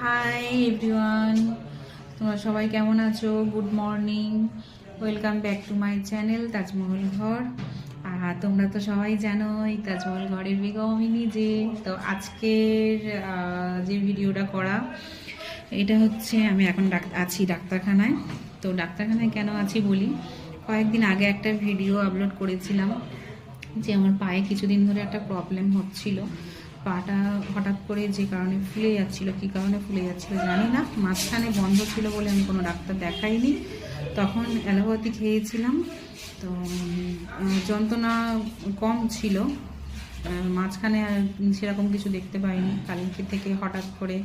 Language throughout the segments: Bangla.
হাই এভরিওয়ান, তোমরা সবাই কেমন আছো? Good morning, welcome back to my channel Taj Mahal ঘর। আর তোমরা তো সবাই জানো এই তাজমহল ঘরের বেগম আমি নিজে। তো আজকের যে ভিডিওটা করা, এটা হচ্ছে আমি এখন আছি ডাক্তারখানায়। তো ডাক্তারখানায় কেন আছি বলি, কয়েকদিন আগে একটা ভিডিও আপলোড করেছিলাম যে আমার পায়ে কিছুদিন ধরে একটা প্রবলেম হচ্ছিল। পাটা হঠাৎ করে যে কারণে ফুলে যাচ্ছিল, কী কারণে ফুলে যাচ্ছিল জানি না, মাঝখানে বন্ধ ছিল বলে আমি কোনো ডাক্তার দেখাইনি। তখন অ্যালোপ্যাথি খেয়েছিলাম, তো যন্ত্রণা কম ছিল। মাঝখানে আর সেরকম কিছু দেখতে পাইনি, কালকে থেকে হঠাৎ করে,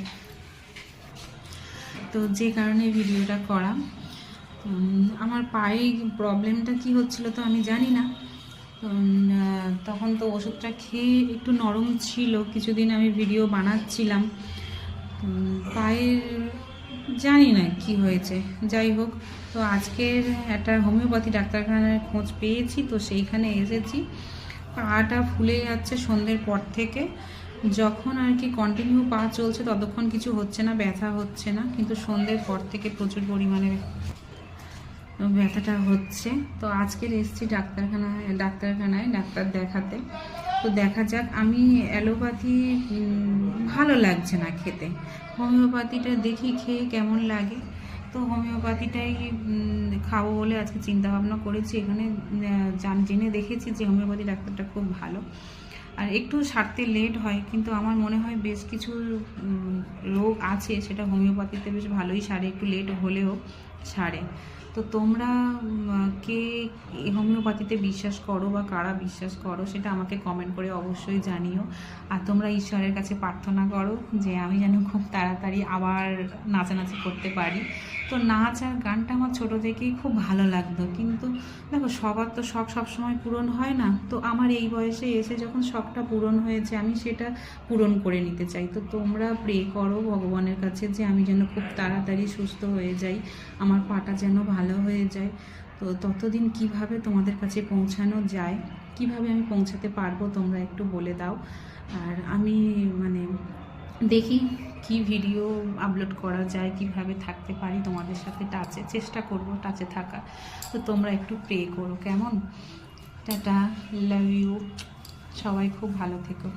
তো যে কারণে ভিডিওটা করা। আমার পায়ে প্রবলেমটা কি হচ্ছিল তো আমি জানি না। তখন তো ওষুধটা খেয়ে একটু নরম ছিল, কিছুদিন আমি ভিডিও বানাচ্ছিলাম। পায়ের জানি না কি হয়েছে, যাই হোক। তো আজকের একটা হোমিওপ্যাথি ডাক্তারখানায় খোঁজ পেয়েছি, তো সেইখানে এসেছি। পাটা ফুলে যাচ্ছে সন্ধ্যের পর থেকে, যখন আর কি কন্টিনিউ পা চলছে ততক্ষণ কিছু হচ্ছে না, ব্যথা হচ্ছে না, কিন্তু সন্ধ্যের পর থেকে প্রচুর পরিমাণে ব্যথাটা হচ্ছে। তো আজকের এসছি ডাক্তারখানায় ডাক্তার দেখাতে। তো দেখা যাক, আমি অ্যালোপ্যাথি ভালো লাগছে না খেতে, হোমিওপ্যাথিটা দেখি খেয়ে কেমন লাগে। তো হোমিওপ্যাথিটাই খাবো বলে আজকে চিন্তা ভাবনা করেছি। এখানে জেনে দেখেছি যে হোমিওপ্যাথি ডাক্তারটা খুব ভালো, আর একটু সারতে লেট হয়, কিন্তু আমার মনে হয় বেশ কিছু রোগ আছে সেটা হোমিওপ্যাথিতে বেশ ভালোই সারে, একটু লেট হলেও সারে। তো তোমরা কে হোমিওপ্যাথিতে বিশ্বাস করো বা কারা বিশ্বাস করো সেটা আমাকে কমেন্ট করে অবশ্যই জানিও। আর তোমরা ঈশ্বরের কাছে প্রার্থনা করো যে আমি যেন খুব তাড়াতাড়ি আবার নাচানাচি করতে পারি। তো নাচ আর গানটা আমার ছোটো থেকেই খুব ভালো লাগতো, কিন্তু দেখো সবার তো শখ সবসময় পূরণ হয় না। তো আমার এই বয়সে এসে যখন শখটা পূরণ হয়েছে, আমি সেটা পূরণ করে নিতে চাই। তো তোমরা প্রে করো ভগবানের কাছে যে আমি যেন খুব তাড়াতাড়ি সুস্থ হয়ে যাই, আমার পাটা যেন ভালো হয়ে যায়। তো ততদিন কিভাবে তোমাদের কাছে পৌঁছানো যায়, কিভাবে আমি পৌঁছাতে পারবো তোমরা একটু বলে দাও। আর আমি দেখি কি ভিডিও আপলোড করা যায়, কিভাবে থাকতে পারি তোমাদের সাথে টাচে, চেষ্টা করব টাচে থাকা। তো তোমরা একটু প্রে করো, কেমন? টাটা, লাভ ইউ, সবাই খুব ভালো থেকো।